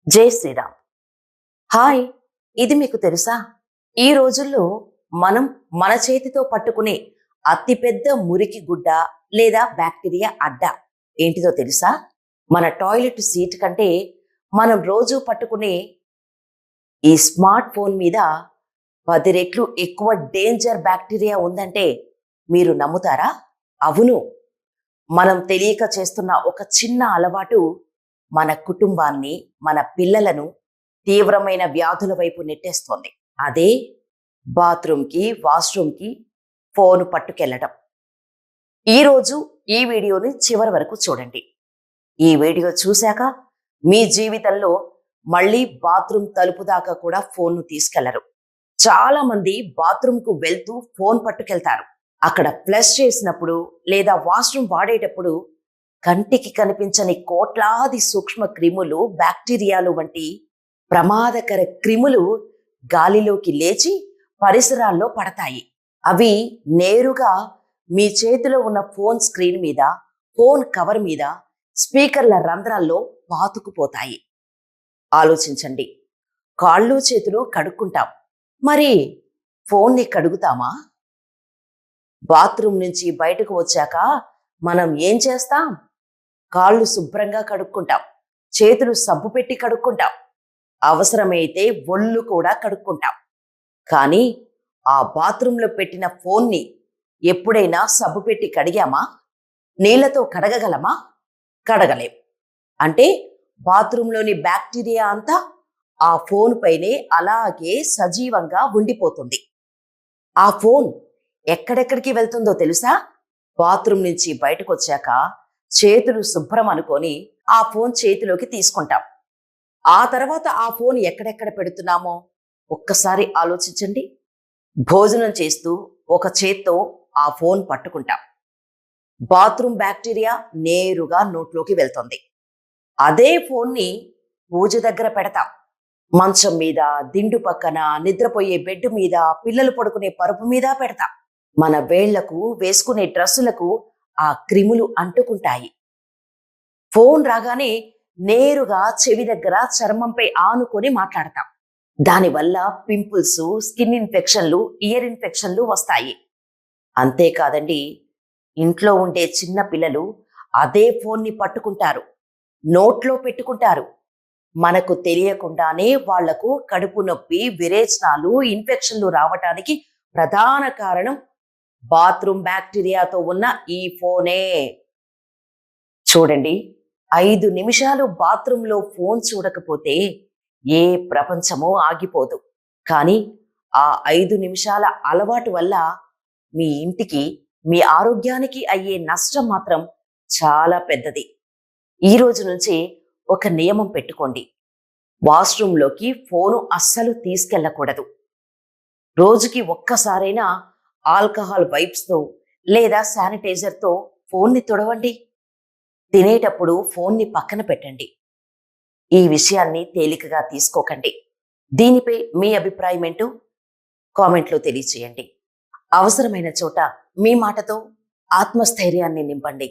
జై శ్రీరామ్. హాయ్. ఇది మీకు తెలుసా? ఈ రోజుల్లో మనం మన చేతితో పట్టుకునే అతిపెద్ద మురికి గుడ్డ లేదా బ్యాక్టీరియా అడ్డ ఏంటిదో తెలుసా? మన టాయిలెట్ సీట్ కంటే మనం రోజు పట్టుకునే ఈ స్మార్ట్ ఫోన్ మీద 10 రెట్లు ఎక్కువ డేంజర్ బ్యాక్టీరియా ఉందంటే మీరు నమ్ముతారా? అవును. మనం తెలియక చేస్తున్న ఒక చిన్న అలవాటు మన కుటుంబాన్ని, మన పిల్లలను తీవ్రమైన వ్యాధుల వైపు నెట్టేస్తోంది. అదే బాత్రూమ్‌కి, వాష్‌రూమ్‌కి ఫోను పట్టుకెళ్లడం. ఈరోజు ఈ వీడియోని చివరి వరకు చూడండి. ఈ వీడియో చూశాక మీ జీవితంలో మళ్ళీ బాత్రూమ్ తలుపు దాకా కూడా ఫోన్‌ను తీసుకెళ్లరు. చాలా మంది బాత్రూమ్‌కు వెళ్తూ ఫోన్ పట్టుకెళ్తారు. అక్కడ ఫ్లష్ చేసినప్పుడు లేదా వాష్‌రూమ్ వాడేటప్పుడు కంటికి కనిపించని కోట్లాది సూక్ష్మ క్రిములు, బ్యాక్టీరియాలు వంటి ప్రమాదకర క్రిములు గాలిలోకి లేచి పరిసరాల్లో పడతాయి. అవి నేరుగా మీ చేతిలో ఉన్న ఫోన్ స్క్రీన్ మీద, ఫోన్ కవర్ మీద, స్పీకర్ల రంధ్రాల్లో పాతుకుపోతాయి. ఆలోచించండి. కాళ్ళు చేతులు కడుక్కుంటాం. మరి ఫోన్ని కడుగుతామా? బాత్రూమ్ నుంచి బయటకు వచ్చాక మనం ఏం చేస్తాం? కాళ్ళు శుభ్రంగా కడుక్కుంటాం. చేతులు సబ్బు పెట్టి కడుక్కుంటాం. అవసరమైతే ఒళ్ళు కూడా కడుక్కుంటాం. కానీ ఆ బాత్రూంలో పెట్టిన ఫోన్ని ఎప్పుడైనా సబ్బు పెట్టి కడిగామా? నీళ్లతో కడగగలమా? కడగలేం. అంటే బాత్రూంలోని బ్యాక్టీరియా అంతా ఆ ఫోన్ పైనే అలాగే సజీవంగా ఉండిపోతుంది. ఆ ఫోన్ ఎక్కడెక్కడికి వెళ్తుందో తెలుసా? బాత్రూమ్ నుంచి బయటకు వచ్చాక చేతులు శుభ్రం అనుకొని ఆ ఫోన్ చేతిలోకి తీసుకుంటాం. ఆ తర్వాత ఆ ఫోన్ ఎక్కడెక్కడ పెడుతున్నామో ఒక్కసారి ఆలోచించండి. భోజనం చేస్తూ ఒక చేత్తో ఆ ఫోన్ పట్టుకుంటాం. బాత్రూమ్ బ్యాక్టీరియా నేరుగా నోట్లోకి వెళ్తుంది. అదే ఫోన్ని పూజ దగ్గర పెడతాం. మంచం మీద, దిండు పక్కన, నిద్రపోయే బెడ్ మీద, పిల్లలు పడుకునే పరుపు మీద పెడతాం. మన వేళ్లకు, వేసుకునే డ్రెస్సులకు ఆ క్రిములు అంటుకుంటాయి. ఫోన్ రాగానే నేరుగా చెవి దగ్గర చర్మంపై ఆనుకొని మాట్లాడతాం. దానివల్ల పింపుల్స్, స్కిన్ ఇన్ఫెక్షన్లు, ఇయర్ ఇన్ఫెక్షన్లు వస్తాయి. అంతేకాదండి, ఇంట్లో ఉండే చిన్న పిల్లలు అదే ఫోన్ని పట్టుకుంటారు, నోట్లో పెట్టుకుంటారు. మనకు తెలియకుండానే వాళ్లకు కడుపు నొప్పి, విరేచనాలు, ఇన్ఫెక్షన్లు రావటానికి ప్రధాన కారణం బాత్రూమ్ బ్యాక్టీరియాతో ఉన్న ఈ ఫోనే. చూడండి, 5 నిమిషాలు బాత్రూంలో ఫోన్ చూడకపోతే ఏ ప్రపంచమో ఆగిపోదు. కానీ ఆ 5 నిమిషాల అలవాటు వల్ల మీ ఇంటికి, మీ ఆరోగ్యానికి అయ్యే నష్టం మాత్రం చాలా పెద్దది. ఈ రోజు నుంచి ఒక నియమం పెట్టుకోండి. వాష్రూమ్లోకి ఫోను అస్సలు తీసుకెళ్ళకూడదు. రోజుకి ఒక్కసారైనా ఆల్కహాల్ వైప్స్తో లేదా శానిటైజర్తో ఫోన్ని తుడవండి. తినేటప్పుడు ఫోన్ని పక్కన పెట్టండి. ఈ విషయాన్ని తేలికగా తీసుకోకండి. దీనిపై మీ అభిప్రాయం ఏంటో కామెంట్లో తెలియచేయండి. అవసరమైన చోట మీ మాటతో ఆత్మస్థైర్యాన్ని నింపండి.